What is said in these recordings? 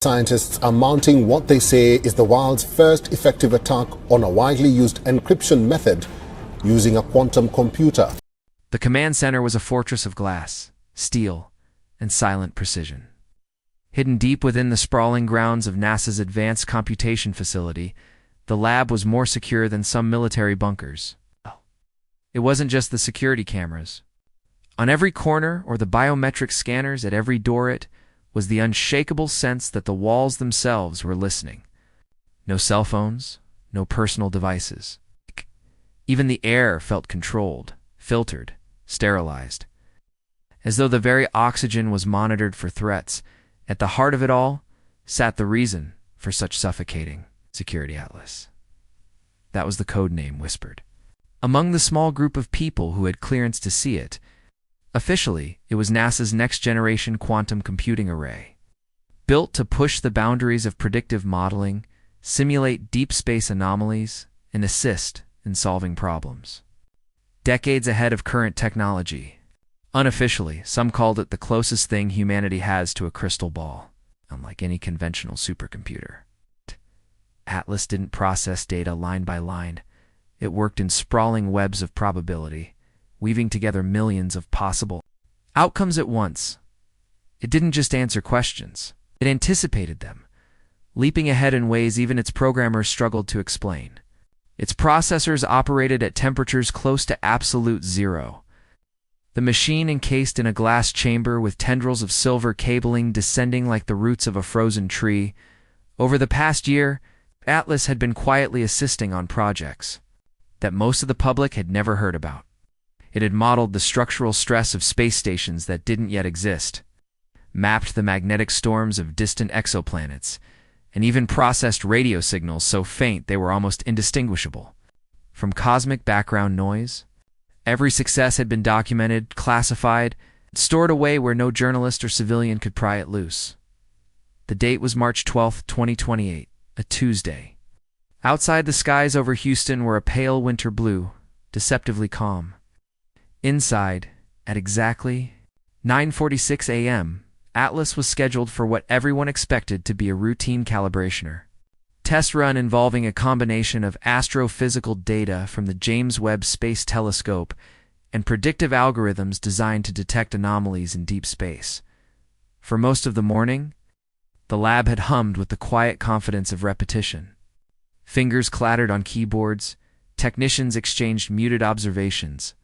Scientists are mounting what they say is the world's first effective attack on a widely used encryption method using a quantum computer. The command center was a fortress of glass, steel, and silent precision. Hidden deep within the sprawling grounds of NASA's Advanced Computation Facility, the lab was more secure than some military bunkers. It wasn't just the security cameras. On every corner or the biometric scanners at every door, it was the unshakable sense that the walls themselves were listening. No cell phones, no personal devices. Even the air felt controlled, filtered, sterilized. As though the very oxygen was monitored for threats, at the heart of it all sat the reason for such suffocating security. Atlas. That was the code name whispered. Among the small group of people who had clearance to see it, officially, it was NASA's next-generation quantum computing array. Built to push the boundaries of predictive modeling, simulate deep space anomalies, and assist in solving problems. Decades ahead of current technology. Unofficially, some called it the closest thing humanity has to a crystal ball, unlike any conventional supercomputer. Atlas didn't process data line by line. It worked in sprawling webs of probability, weaving together millions of possible outcomes at once. It didn't just answer questions. It anticipated them, leaping ahead in ways even its programmers struggled to explain. Its processors operated at temperatures close to absolute zero. The machine encased in a glass chamber with tendrils of silver cabling descending like the roots of a frozen tree. Over the past year, Atlas had been quietly assisting on projects that most of the public had never heard about. It had modeled the structural stress of space stations that didn't yet exist, mapped the magnetic storms of distant exoplanets, and even processed radio signals so faint they were almost indistinguishable from cosmic background noise. Every success had been documented, classified, stored away where no journalist or civilian could pry it loose. The date was March 12, 2028, a Tuesday. Outside, the skies over Houston were a pale winter blue, deceptively calm. Inside, at exactly 9:46 a.m., Atlas was scheduled for what everyone expected to be a routine calibration test run involving a combination of astrophysical data from the James Webb Space Telescope and predictive algorithms designed to detect anomalies in deep space. For most of the morning, the lab had hummed with the quiet confidence of repetition. Fingers clattered on keyboards, technicians exchanged muted observations,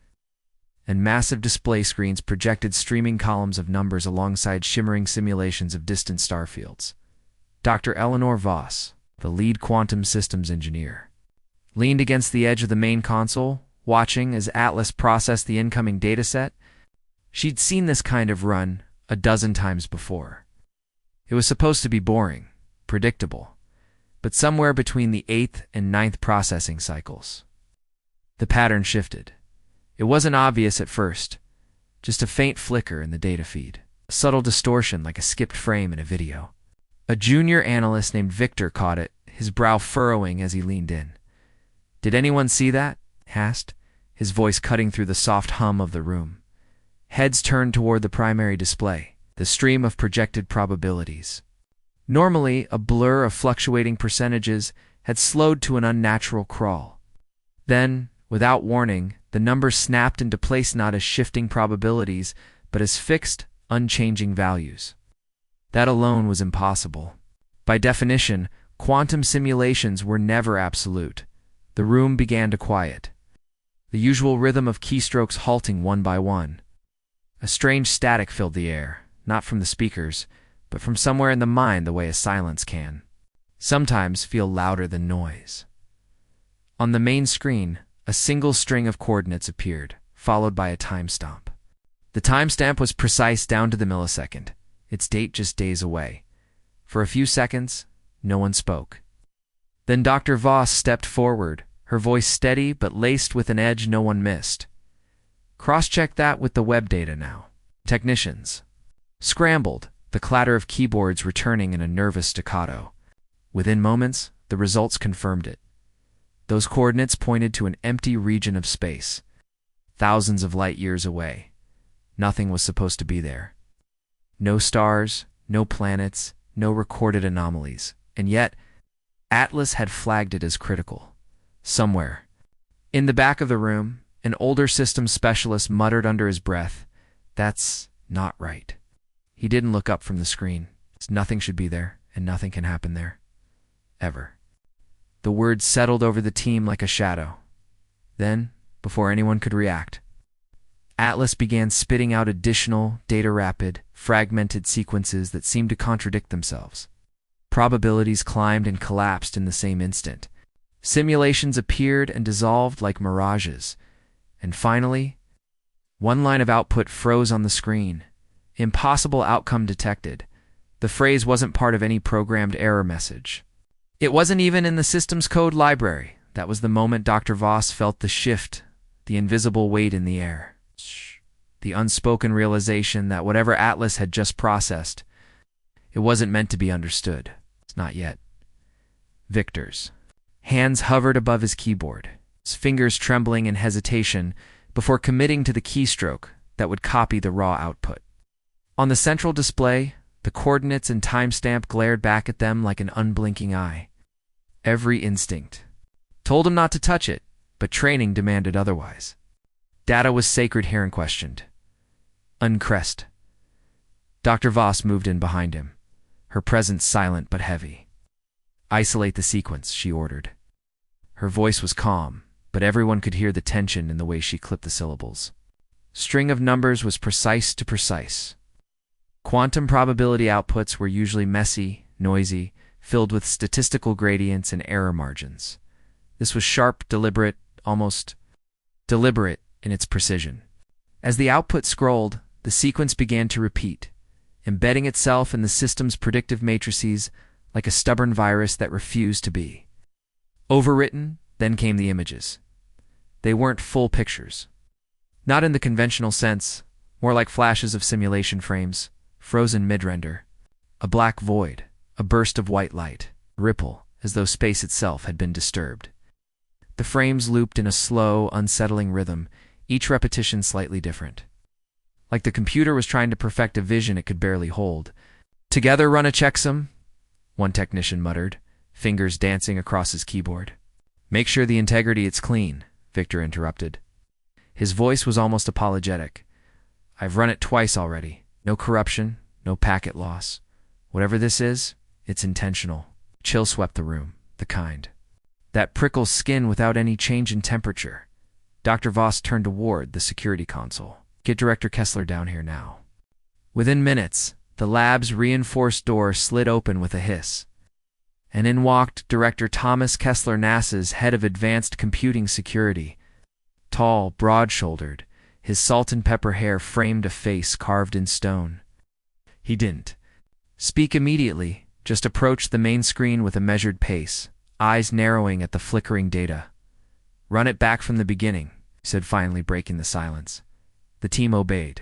and massive display screens projected streaming columns of numbers alongside shimmering simulations of distant star fields. Dr. Eleanor Voss, the lead quantum systems engineer, leaned against the edge of the main console, watching as Atlas processed the incoming dataset. She'd seen this kind of run a dozen times before. It was supposed to be boring, predictable, but somewhere between the 8th and 9th processing cycles, the pattern shifted. It wasn't obvious at first, just a faint flicker in the data feed, a subtle distortion like a skipped frame in a video. A junior analyst named Victor caught it, his brow furrowing as he leaned in. "Did anyone see that?" he asked, his voice cutting through the soft hum of the room. Heads turned toward the primary display, the stream of projected probabilities. Normally, a blur of fluctuating percentages had slowed to an unnatural crawl. Then, without warning, the numbers snapped into place not as shifting probabilities, but as fixed, unchanging values. That alone was impossible. By definition, quantum simulations were never absolute. The room began to quiet, the usual rhythm of keystrokes halting one by one. A strange static filled the air, not from the speakers, but from somewhere in the mind the way a silence can sometimes feel louder than noise. On the main screen, a single string of coordinates appeared, followed by a timestamp. The timestamp was precise down to the millisecond, its date just days away. For a few seconds, no one spoke. Then Dr. Voss stepped forward, her voice steady but laced with an edge no one missed. "Cross-check that with the web data now." Technicians scrambled, the clatter of keyboards returning in a nervous staccato. Within moments, the results confirmed it. Those coordinates pointed to an empty region of space, thousands of light years away. Nothing was supposed to be there. No stars, no planets, no recorded anomalies, and yet Atlas had flagged it as critical. Somewhere. In the back of the room, an older systems specialist muttered under his breath, "That's not right." He didn't look up from the screen. Nothing should be there, and nothing can happen there. Ever. The words settled over the team like a shadow. Then, before anyone could react, Atlas began spitting out additional, data-rapid, fragmented sequences that seemed to contradict themselves. Probabilities climbed and collapsed in the same instant. Simulations appeared and dissolved like mirages. And finally, one line of output froze on the screen. Impossible outcome detected. The phrase wasn't part of any programmed error message. It wasn't even in the system's code library. That was the moment Dr. Voss felt the shift, the invisible weight in the air. The unspoken realization that whatever Atlas had just processed, it wasn't meant to be understood. It's not yet. Victor's hands hovered above his keyboard, his fingers trembling in hesitation before committing to the keystroke that would copy the raw output. On the central display, the coordinates and timestamp glared back at them like an unblinking eye. Every instinct told him not to touch it, but training demanded otherwise. Data was sacred here and questioned. Uncrest. Dr. Voss moved in behind him, her presence silent but heavy. "Isolate the sequence," she ordered. Her voice was calm, but everyone could hear the tension in the way she clipped the syllables. String of numbers was precise to precise. Quantum probability outputs were usually messy, noisy, filled with statistical gradients and error margins. This was sharp, deliberate, almost deliberate in its precision. As the output scrolled, the sequence began to repeat, embedding itself in the system's predictive matrices like a stubborn virus that refused to be. Overwritten, then came the images. They weren't full pictures. Not in the conventional sense, more like flashes of simulation frames, frozen mid-render. A black void, a burst of white light, a ripple, as though space itself had been disturbed. The frames looped in a slow, unsettling rhythm, each repetition slightly different. Like the computer was trying to perfect a vision it could barely hold. "Together run a checksum," one technician muttered, fingers dancing across his keyboard. "Make sure the integrity it's clean," Victor interrupted. His voice was almost apologetic. "I've run it twice already. No corruption, no packet loss. Whatever this is, it's intentional." Chill swept the room, the kind that prickles skin without any change in temperature. Dr. Voss turned toward the security console. "Get Director Kessler down here now." Within minutes, the lab's reinforced door slid open with a hiss, and in walked Director Thomas Kessler, NASA's head of advanced computing security. Tall, broad-shouldered, his salt and pepper hair framed a face carved in stone. He didn't speak immediately, just approached the main screen with a measured pace, eyes narrowing at the flickering data. "Run it back from the beginning," he said, finally breaking the silence. The team obeyed.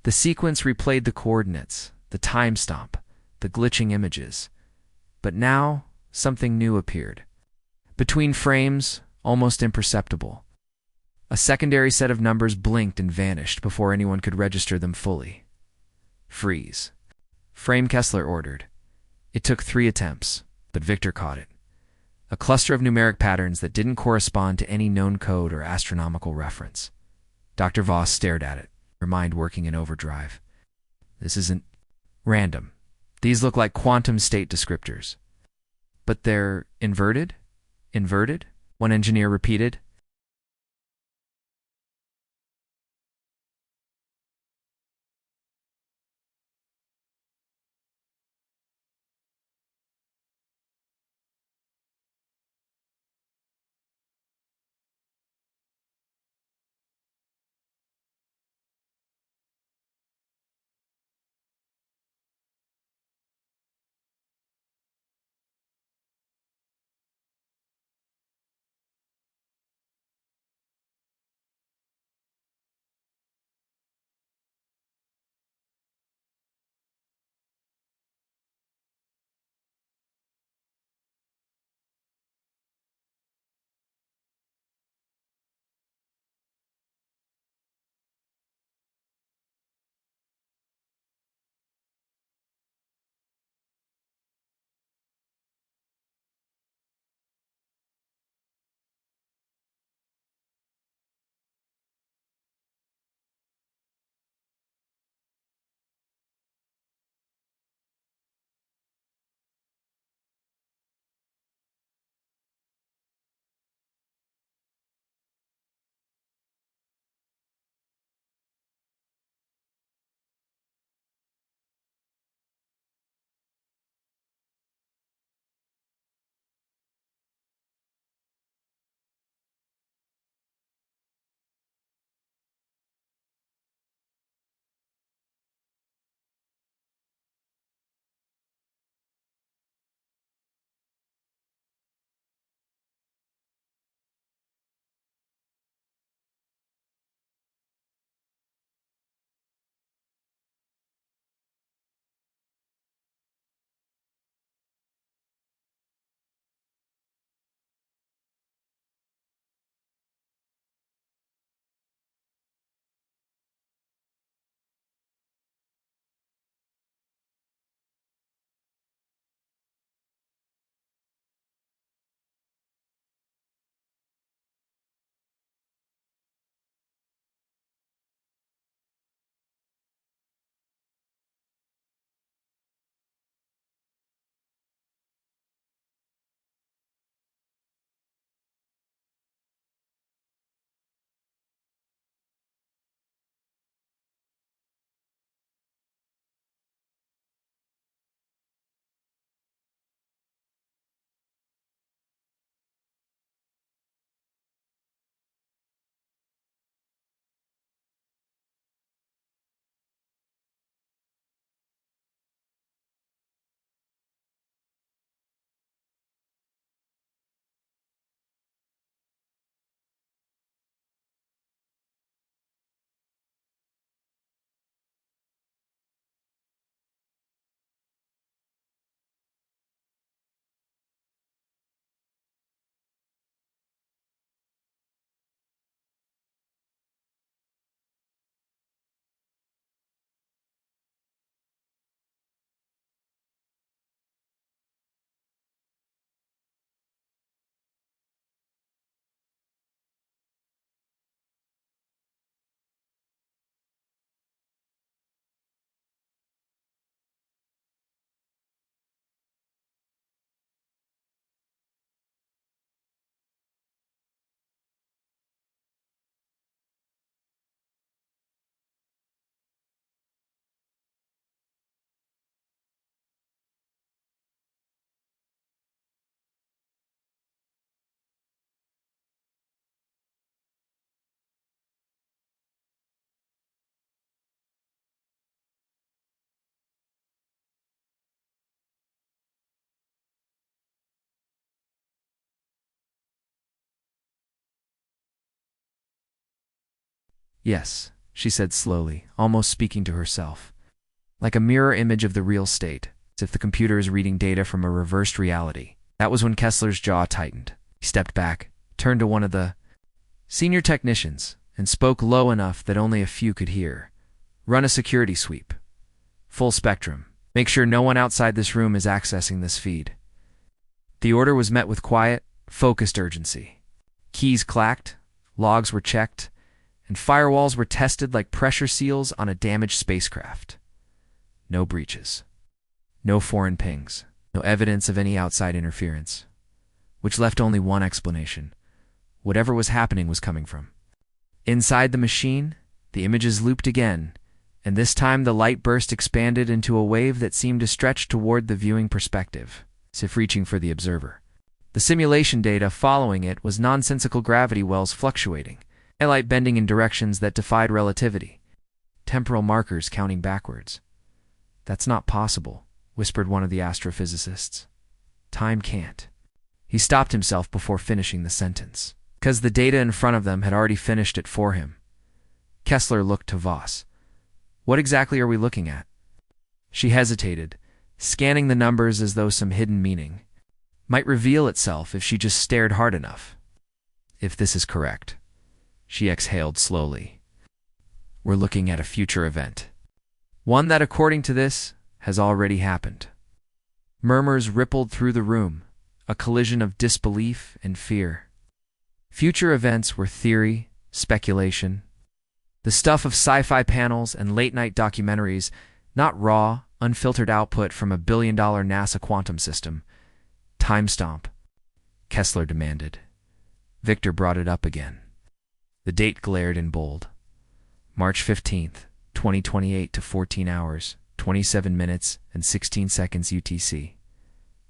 The sequence replayed the coordinates, the timestamp, the glitching images. But now, something new appeared. Between frames, almost imperceptible, a secondary set of numbers blinked and vanished before anyone could register them fully. "Freeze." Frame Kessler ordered. It took 3 attempts, but Victor caught it. A cluster of numeric patterns that didn't correspond to any known code or astronomical reference. Dr. Voss stared at it, her mind working in overdrive. "This isn't random. These look like quantum state descriptors." "But they're inverted?" "Inverted?" one engineer repeated. Yes, she said slowly, almost speaking to herself. Like a mirror image of the real state, as if the computer is reading data from a reversed reality. That was when Kessler's jaw tightened. He stepped back, turned to one of the senior technicians, and spoke low enough that only a few could hear. Run a security sweep. Full spectrum. Make sure no one outside this room is accessing this feed. The order was met with quiet, focused urgency. Keys clacked, logs were checked, and firewalls were tested like pressure seals on a damaged spacecraft. No breaches. No foreign pings. No evidence of any outside interference. Which left only one explanation. Whatever was happening was coming from. Inside the machine, the images looped again, and this time the light burst expanded into a wave that seemed to stretch toward the viewing perspective, as if reaching for the observer. The simulation data following it was nonsensical gravity wells fluctuating, light bending in directions that defied relativity, temporal markers counting backwards. That's not possible, whispered one of the astrophysicists. Time can't. He stopped himself before finishing the sentence, because the data in front of them had already finished it for him. Kessler looked to Voss. What exactly are we looking at? She hesitated, scanning the numbers as though some hidden meaning might reveal itself if she just stared hard enough. If this is correct, she exhaled slowly. We're looking at a future event. One that, according to this, has already happened. Murmurs rippled through the room, a collision of disbelief and fear. Future events were theory, speculation, the stuff of sci-fi panels and late-night documentaries, not raw, unfiltered output from a billion-dollar NASA quantum system. Time stomp, Kessler demanded. Victor brought it up again. The date glared in bold. March 15th, 2028 to 14 hours, 27 minutes, and 16 seconds UTC.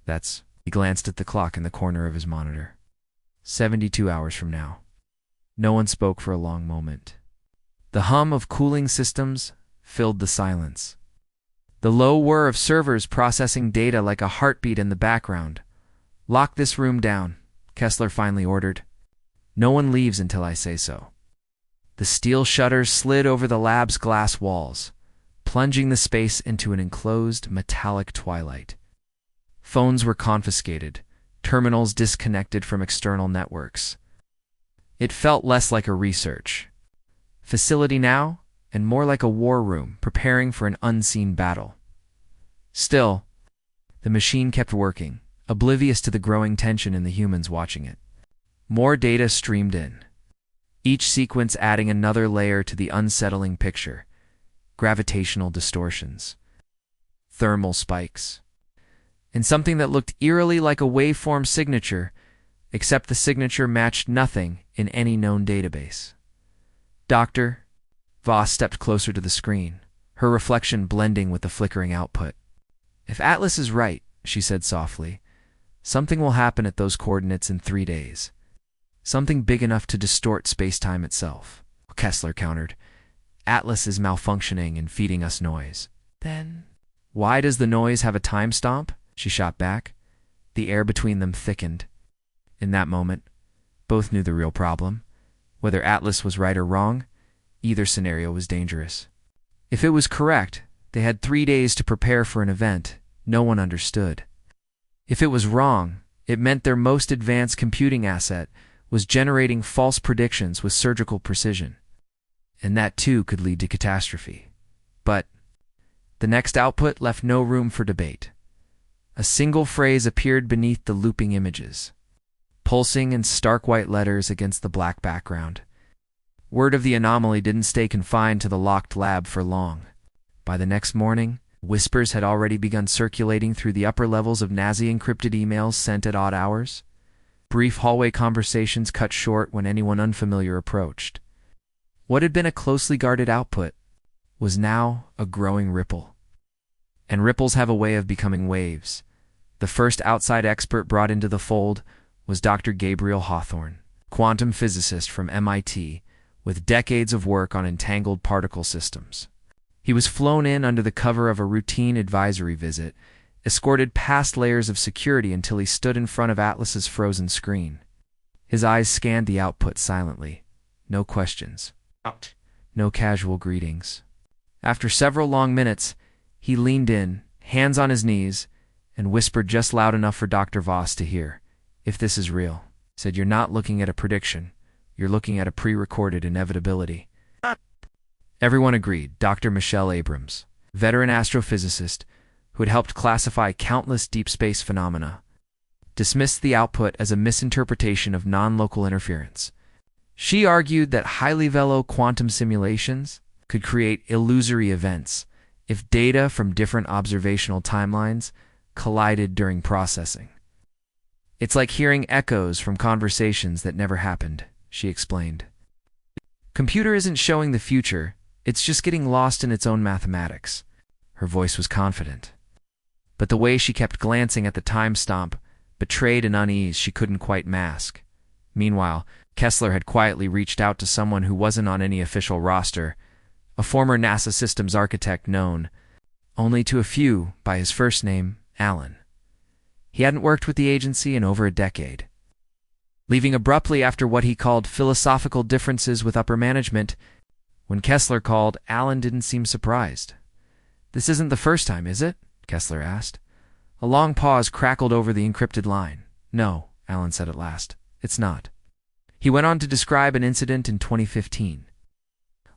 That's, he glanced at the clock in the corner of his monitor. 72 hours from now. No one spoke for a long moment. The hum of cooling systems filled the silence. The low whir of servers processing data like a heartbeat in the background. Lock this room down, Kessler finally ordered. No one leaves until I say so. The steel shutters slid over the lab's glass walls, plunging the space into an enclosed metallic twilight. Phones were confiscated, terminals disconnected from external networks. It felt less like a research facility now, and more like a war room preparing for an unseen battle. Still, the machine kept working, oblivious to the growing tension in the humans watching it. More data streamed in, each sequence adding another layer to the unsettling picture. Gravitational distortions, thermal spikes, and something that looked eerily like a waveform signature, except the signature matched nothing in any known database. Doctor, Voss stepped closer to the screen, her reflection blending with the flickering output. If Atlas is right, she said softly, something will happen at those coordinates in 3 days. Something big enough to distort space-time itself. Kessler countered. Atlas is malfunctioning and feeding us noise. Then, why does the noise have a time stomp? She shot back. The air between them thickened. In that moment, both knew the real problem. Whether Atlas was right or wrong, either scenario was dangerous. If it was correct, they had 3 days to prepare for an event no one understood. If it was wrong, it meant their most advanced computing asset was generating false predictions with surgical precision. And that too could lead to catastrophe. But the next output left no room for debate. A single phrase appeared beneath the looping images, pulsing in stark white letters against the black background. Word of the anomaly didn't stay confined to the locked lab for long. By the next morning, whispers had already begun circulating through the upper levels of Nazi-encrypted emails sent at odd hours. Brief hallway conversations cut short when anyone unfamiliar approached. What had been a closely guarded output was now a growing ripple. And ripples have a way of becoming waves. The first outside expert brought into the fold was Dr. Gabriel Hawthorne, quantum physicist from MIT, with decades of work on entangled particle systems. He was flown in under the cover of a routine advisory visit, escorted past layers of security until he stood in front of Atlas's frozen screen. His eyes scanned the output silently. No questions. no casual greetings. After several long minutes, he leaned in, hands on his knees, and whispered just loud enough for Dr. Voss to hear. "If this is real," he said, "you're not looking at a prediction. You're looking at a pre-recorded inevitability." Everyone agreed. Dr. Michelle Abrams, veteran astrophysicist who had helped classify countless deep space phenomena, dismissed the output as a misinterpretation of non-local interference. She argued that highly velo quantum simulations could create illusory events if data from different observational timelines collided during processing. "It's like hearing echoes from conversations that never happened," she explained. "Computer isn't showing the future, it's just getting lost in its own mathematics." Her voice was confident, but the way she kept glancing at the time stamp betrayed an unease she couldn't quite mask. Meanwhile, Kessler had quietly reached out to someone who wasn't on any official roster, a former NASA systems architect known only to a few by his first name, Alan. He hadn't worked with the agency in over a decade. Leaving abruptly after what he called philosophical differences with upper management, when Kessler called, Alan didn't seem surprised. "This isn't the first time, is it?" Kessler asked. A long pause crackled over the encrypted line. "No," Alan said at last, "it's not." He went on to describe an incident in 2015,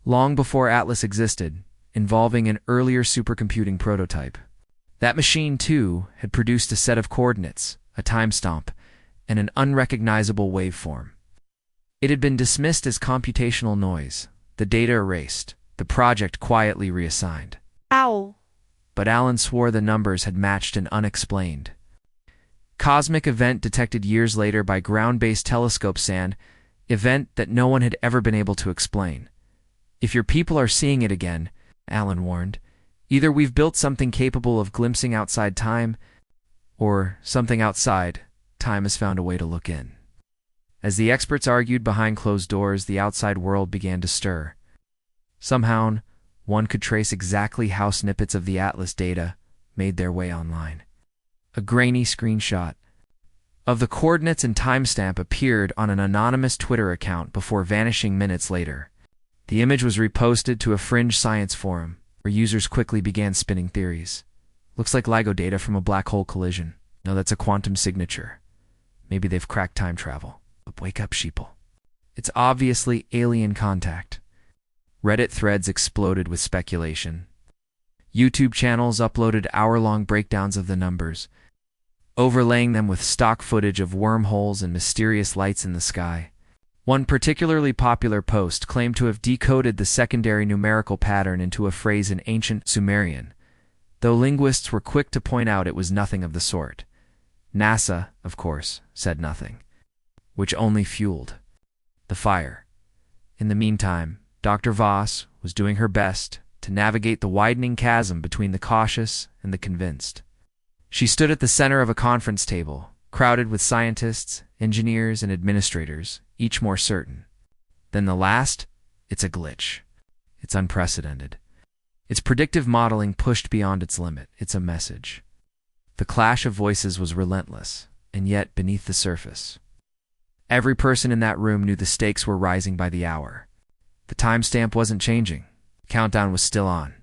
long before Atlas existed, involving an earlier supercomputing prototype. That machine, too, had produced a set of coordinates, a timestamp, and an unrecognizable waveform. It had been dismissed as computational noise, the data erased, the project quietly reassigned. Ow! But Alan swore the numbers had matched an unexplained cosmic event detected years later by ground-based telescope SAN, event that no one had ever been able to explain. "If your people are seeing it again," Alan warned, "either we've built something capable of glimpsing outside time, or something outside time has found a way to look in." As the experts argued behind closed doors, the outside world began to stir. Somehow, one could trace exactly how snippets of the Atlas data made their way online. A grainy screenshot of the coordinates and timestamp appeared on an anonymous Twitter account before vanishing minutes later. The image was reposted to a fringe science forum, where users quickly began spinning theories. "Looks like LIGO data from a black hole collision. No, that's a quantum signature. Maybe they've cracked time travel. But wake up, sheeple. It's obviously alien contact." Reddit threads exploded with speculation. YouTube channels uploaded hour-long breakdowns of the numbers, overlaying them with stock footage of wormholes and mysterious lights in the sky. One particularly popular post claimed to have decoded the secondary numerical pattern into a phrase in ancient Sumerian, though linguists were quick to point out it was nothing of the sort. NASA, of course, said nothing, which only fueled the fire. In the meantime, Dr. Voss was doing her best to navigate the widening chasm between the cautious and the convinced. She stood at the center of a conference table, crowded with scientists, engineers, and administrators, each more certain than the last. It's a glitch. It's unprecedented. Its predictive modeling pushed beyond its limit. It's a message. The clash of voices was relentless, and yet beneath the surface, every person in that room knew the stakes were rising by the hour. The timestamp wasn't changing. The countdown was still on.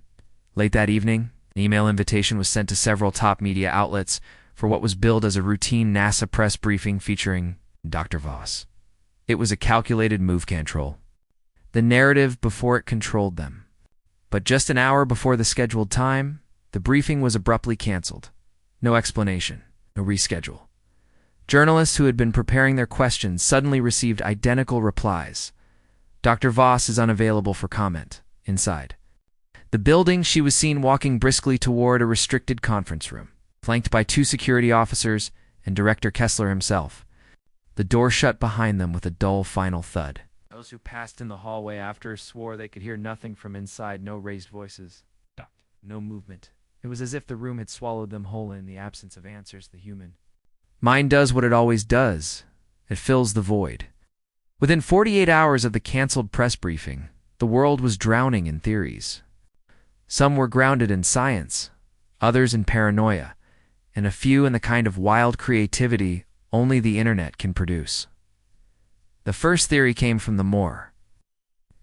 Late that evening, an email invitation was sent to several top media outlets for what was billed as a routine NASA press briefing featuring Dr. Voss. It was a calculated move control. The narrative before it controlled them. But just an hour before the scheduled time, the briefing was abruptly canceled. No explanation, no reschedule. Journalists who had been preparing their questions suddenly received identical replies. Dr. Voss is unavailable for comment. Inside the building, she was seen walking briskly toward a restricted conference room, flanked by 2 security officers and Director Kessler himself. The door shut behind them with a dull final thud. Those who passed in the hallway after swore they could hear nothing from inside. No raised voices. No movement. It was as if the room had swallowed them whole in the absence of answers. The human mind does what it always does. It fills the void. Within 48 hours of the canceled press briefing, the world was drowning in theories. Some were grounded in science, others in paranoia, and a few in the kind of wild creativity only the internet can produce. The first theory came from the more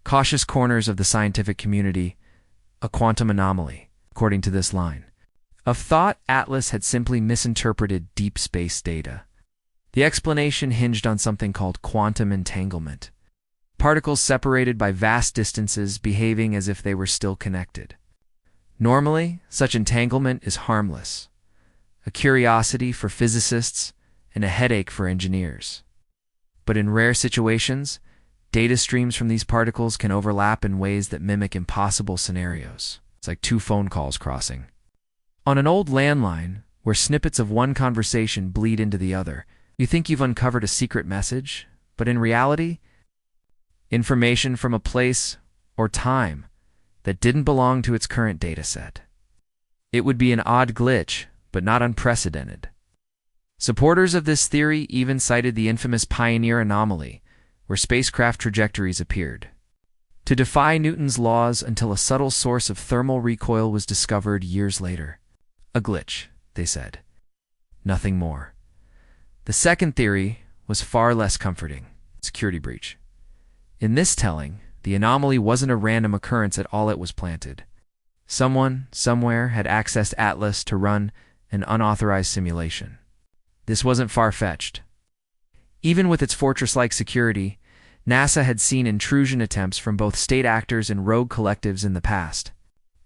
cautious corners of the scientific community, a quantum anomaly, according to this line of thought. Atlas had simply misinterpreted deep space data. The explanation hinged on something called quantum entanglement, particles separated by vast distances behaving as if they were still connected. Normally, such entanglement is harmless, a curiosity for physicists and a headache for engineers. But in rare situations, data streams from these particles can overlap in ways that mimic impossible scenarios. It's like two phone calls crossing. On an old landline, where snippets of one conversation bleed into the other, you think you've uncovered a secret message, but in reality, information from a place or time that didn't belong to its current data set. It would be an odd glitch, but not unprecedented. Supporters of this theory even cited the infamous Pioneer anomaly, where spacecraft trajectories appeared to defy Newton's laws until a subtle source of thermal recoil was discovered years later. A glitch, they said. Nothing more. The second theory was far less comforting: security breach. In this telling, the anomaly wasn't a random occurrence at all. It was planted. Someone, somewhere, had accessed Atlas to run an unauthorized simulation. This wasn't far-fetched. Even with its fortress-like security, NASA had seen intrusion attempts from both state actors and rogue collectives in the past.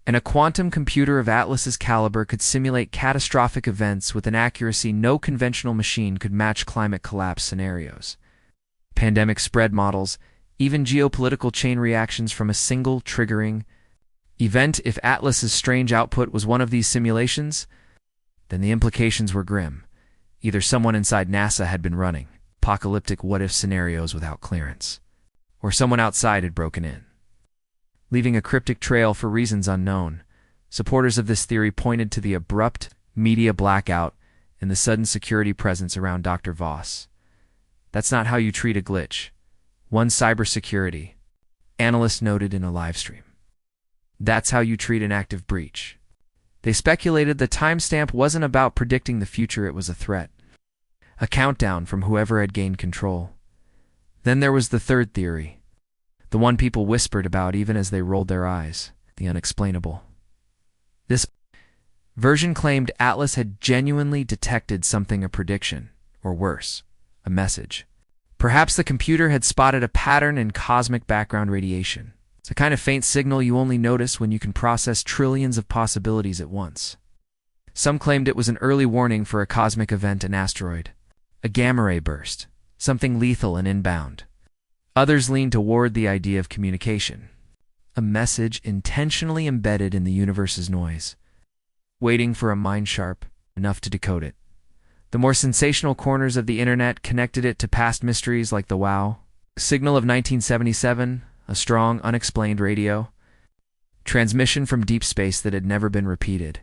And a quantum computer of Atlas's caliber could simulate catastrophic events with an accuracy no conventional machine could match. Climate collapse scenarios, pandemic spread models, even geopolitical chain reactions from a single triggering event. If Atlas's strange output was one of these simulations, then the implications were grim. Either someone inside NASA had been running apocalyptic what-if scenarios without clearance, or someone outside had broken in, leaving a cryptic trail for reasons unknown. Supporters of this theory pointed to the abrupt media blackout and the sudden security presence around Dr. Voss. That's not how you treat a glitch. One cybersecurity analyst noted in a live stream. That's how you treat an active breach. They speculated the timestamp wasn't about predicting the future, it was a threat. A countdown from whoever had gained control. Then there was the third theory, the one people whispered about even as they rolled their eyes, the unexplainable. This version claimed Atlas had genuinely detected something, a prediction, or worse, a message. Perhaps the computer had spotted a pattern in cosmic background radiation. It's a kind of faint signal you only notice when you can process trillions of possibilities at once. Some claimed it was an early warning for a cosmic event, an asteroid, a gamma-ray burst, something lethal and inbound. Others leaned toward the idea of communication, a message intentionally embedded in the universe's noise, waiting for a mind sharp enough to decode it. The more sensational corners of the internet connected it to past mysteries like the WOW signal of 1977, a strong, unexplained radio transmission from deep space that had never been repeated.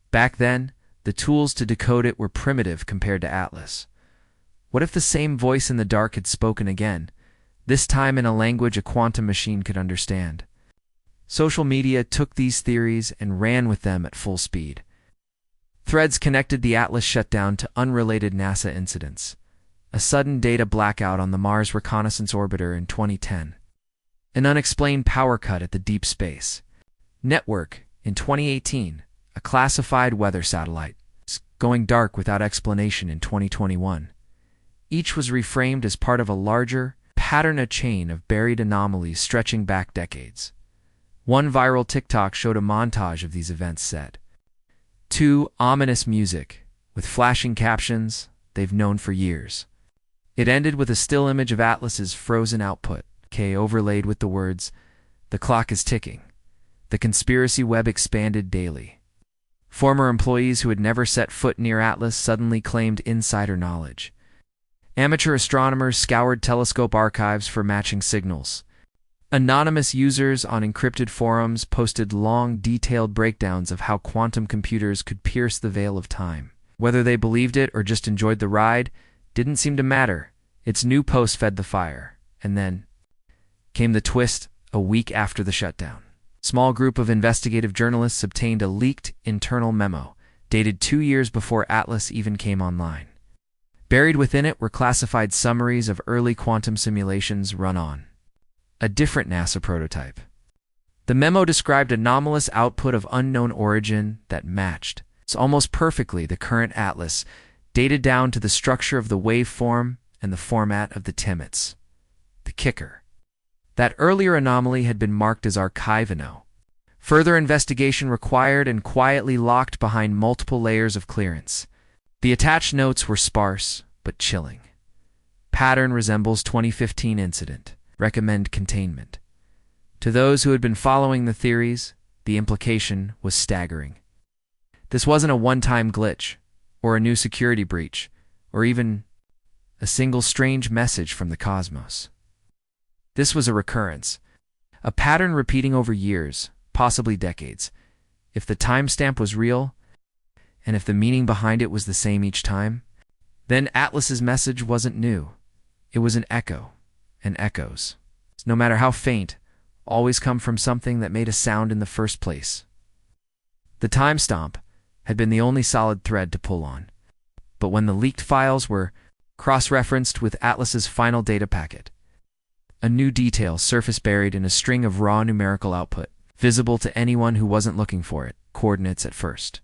Back then, the tools to decode it were primitive compared to Atlas. What if the same voice in the dark had spoken again, this time in a language a quantum machine could understand? Social media took these theories and ran with them at full speed. Threads connected the Atlas shutdown to unrelated NASA incidents. A sudden data blackout on the Mars Reconnaissance Orbiter in 2010. An unexplained power cut at the Deep Space Network in 2018. A classified weather satellite going dark without explanation in 2021. Each was reframed as part of a larger pattern, a chain of buried anomalies stretching back decades. One viral TikTok showed a montage of these events set to ominous music with flashing captions they've known for years. It ended with a still image of Atlas's frozen output, overlaid with the words, "The clock is ticking." The conspiracy web expanded daily. Former employees who had never set foot near Atlas suddenly claimed insider knowledge. Amateur astronomers scoured telescope archives for matching signals. Anonymous users on encrypted forums posted long, detailed breakdowns of how quantum computers could pierce the veil of time. Whether they believed it or just enjoyed the ride didn't seem to matter. Its new post fed the fire. And then came the twist a week after the shutdown. A small group of investigative journalists obtained a leaked internal memo, dated 2 years before Atlas even came online. Buried within it were classified summaries of early quantum simulations run on a different NASA prototype. The memo described anomalous output of unknown origin that matched almost perfectly the current atlas, dated down to the structure of the waveform and the format of the Timmets. The kicker: that earlier anomaly had been marked as archivano. Further investigation required and quietly locked behind multiple layers of clearance. The attached notes were sparse, but chilling. Pattern resembles 2015 incident. Recommend containment. To those who had been following the theories, the implication was staggering. This wasn't a one-time glitch, or a new security breach, or even a single strange message from the cosmos. This was a recurrence, a pattern repeating over years, possibly decades. If the timestamp was real, and if the meaning behind it was the same each time, then Atlas's message wasn't new. It was an echo, and echoes, no matter how faint, always come from something that made a sound in the first place. The timestamp had been the only solid thread to pull on. But when the leaked files were cross-referenced with Atlas's final data packet, a new detail surfaced buried in a string of raw numerical output, visible to anyone who wasn't looking for it, coordinates at first.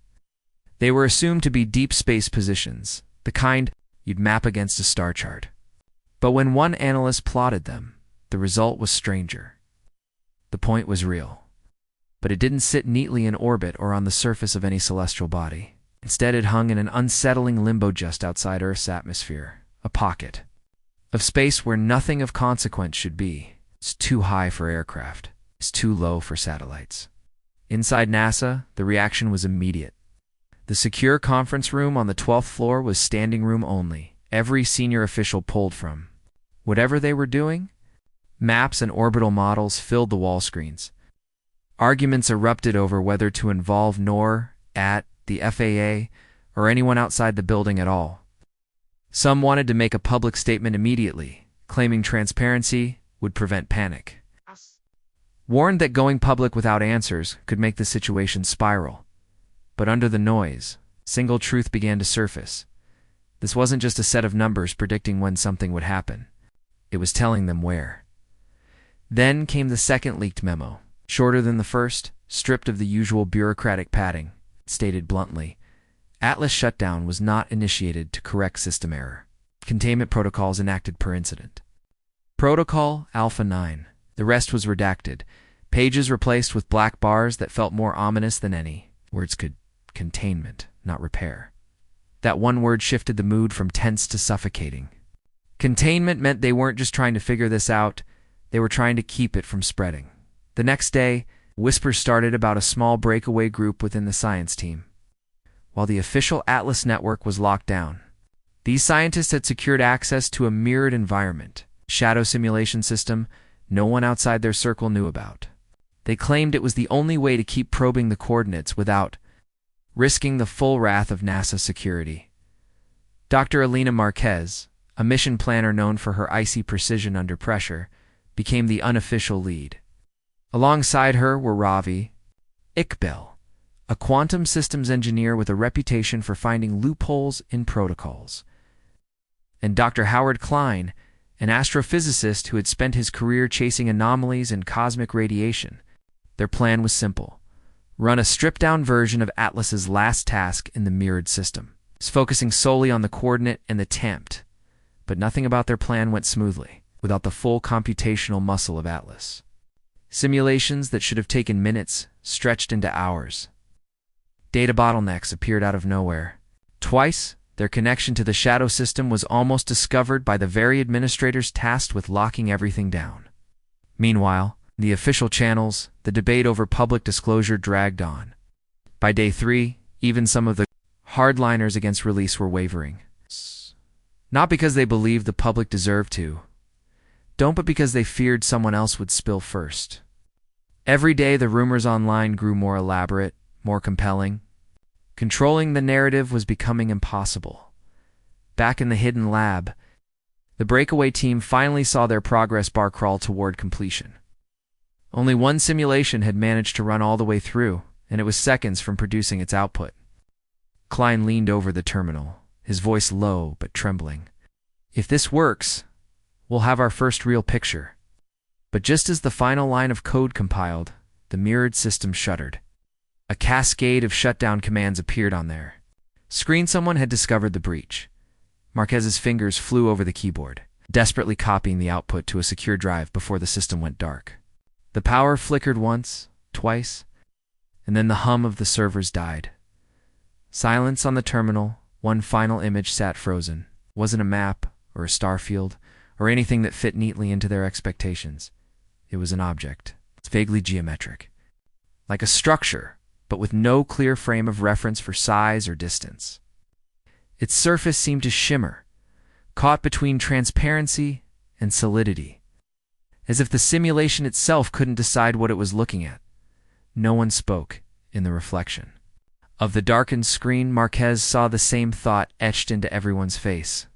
They were assumed to be deep space positions, the kind you'd map against a star chart. But when one analyst plotted them, the result was stranger. The point was real, but it didn't sit neatly in orbit or on the surface of any celestial body. Instead, it hung in an unsettling limbo just outside Earth's atmosphere, a pocket of space where nothing of consequence should be. It's too high for aircraft. It's too low for satellites. Inside NASA, the reaction was immediate. The secure conference room on the 12th floor was standing room only. Every senior official pulled from whatever they were doing. Maps and orbital models filled the wall screens. Arguments erupted over whether to involve NOR, the FAA, or anyone outside the building at all. Some wanted to make a public statement immediately, claiming transparency would prevent panic. Warned that going public without answers could make the situation spiral. But under the noise, single truth began to surface. This wasn't just a set of numbers predicting when something would happen. It was telling them where. Then came the second leaked memo, shorter than the first, stripped of the usual bureaucratic padding. It stated bluntly, Atlas shutdown was not initiated to correct system error. Containment protocols enacted per incident. Protocol Alpha 9. The rest was redacted, pages replaced with black bars that felt more ominous than any words could. Containment, not repair. That one word shifted the mood from tense to suffocating. Containment meant they weren't just trying to figure this out, they were trying to keep it from spreading. The next day, whispers started about a small breakaway group within the science team. While the official Atlas network was locked down, these scientists had secured access to a mirrored environment, shadow simulation system no one outside their circle knew about. They claimed it was the only way to keep probing the coordinates without risking the full wrath of NASA security. Dr. Elena Marquez, a mission planner known for her icy precision under pressure, became the unofficial lead. Alongside her were Ravi Iqbal, a quantum systems engineer with a reputation for finding loopholes in protocols, and Dr. Howard Klein, an astrophysicist who had spent his career chasing anomalies and cosmic radiation. Their plan was simple: run a stripped-down version of Atlas's last task in the mirrored system, focusing solely on the coordinate and the tempt. But nothing about their plan went smoothly without the full computational muscle of Atlas. Simulations that should have taken minutes stretched into hours. Data bottlenecks appeared out of nowhere. Twice, their connection to the shadow system was almost discovered by the very administrators tasked with locking everything down. Meanwhile, the official channels, the debate over public disclosure dragged on. By day 3, even some of the hardliners against release were wavering. Not because they believed the public deserved to, but because they feared someone else would spill first. Every day the rumors online grew more elaborate, more compelling. Controlling the narrative was becoming impossible. Back in the hidden lab, the breakaway team finally saw their progress bar crawl toward completion. Only one simulation had managed to run all the way through, and it was seconds from producing its output. Klein leaned over the terminal, his voice low but trembling. "If this works, we'll have our first real picture." But just as the final line of code compiled, the mirrored system shuddered. A cascade of shutdown commands appeared on their screen. Someone had discovered the breach. Marquez's fingers flew over the keyboard, desperately copying the output to a secure drive before the system went dark. The power flickered once, twice, and then the hum of the servers died. Silence on the terminal. One final image sat frozen. It wasn't a map or a star field or anything that fit neatly into their expectations. It was an object. It's vaguely geometric, like a structure, but with no clear frame of reference for size or distance. Its surface seemed to shimmer, caught between transparency and solidity, as if the simulation itself couldn't decide what it was looking at. No one spoke in the reflection of the darkened screen. Marquez saw the same thought etched into everyone's face.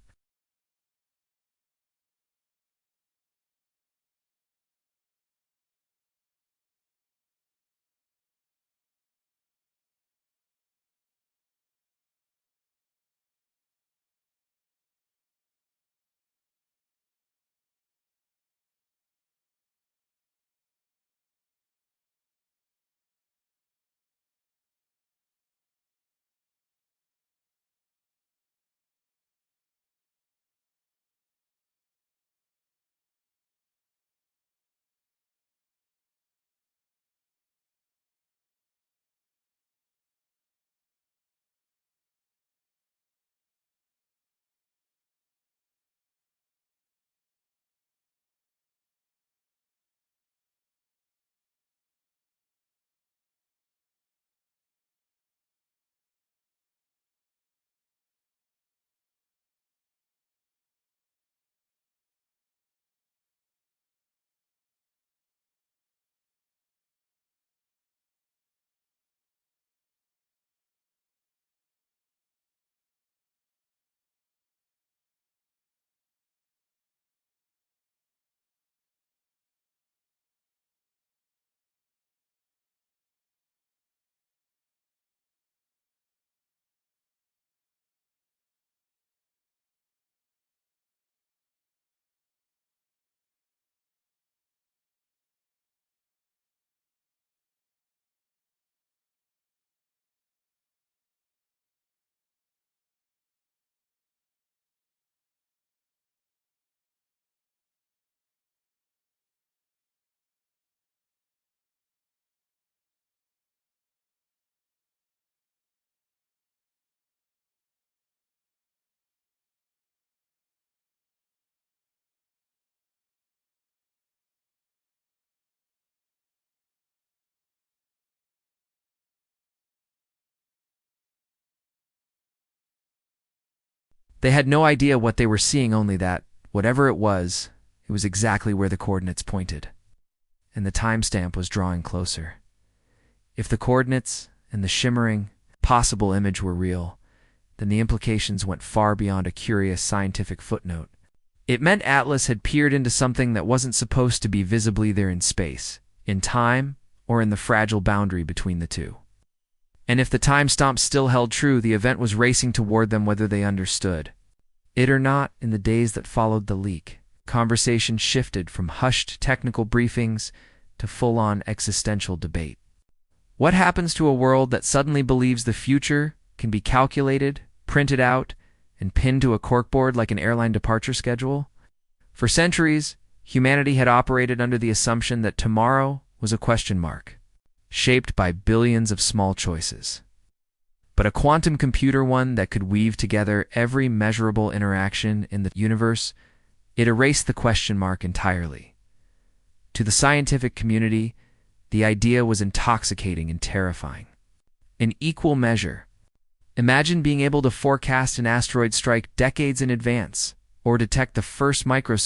They had no idea what they were seeing, only that, whatever it was exactly where the coordinates pointed. And the timestamp was drawing closer. If the coordinates and the shimmering, possible image were real, then the implications went far beyond a curious scientific footnote. It meant Atlas had peered into something that wasn't supposed to be visibly there in space, in time, or in the fragile boundary between the two. And if the timestamp still held true, the event was racing toward them whether they understood it or not. In the days that followed the leak, conversation shifted from hushed technical briefings to full-on existential debate. What happens to a world that suddenly believes the future can be calculated, printed out, and pinned to a corkboard like an airline departure schedule? For centuries, humanity had operated under the assumption that tomorrow was a question mark, shaped by billions of small choices. But a quantum computer, one that could weave together every measurable interaction in the universe, it erased the question mark entirely. To the scientific community, the idea was intoxicating and terrifying. In equal measure, imagine being able to forecast an asteroid strike decades in advance, or detect the first microsystem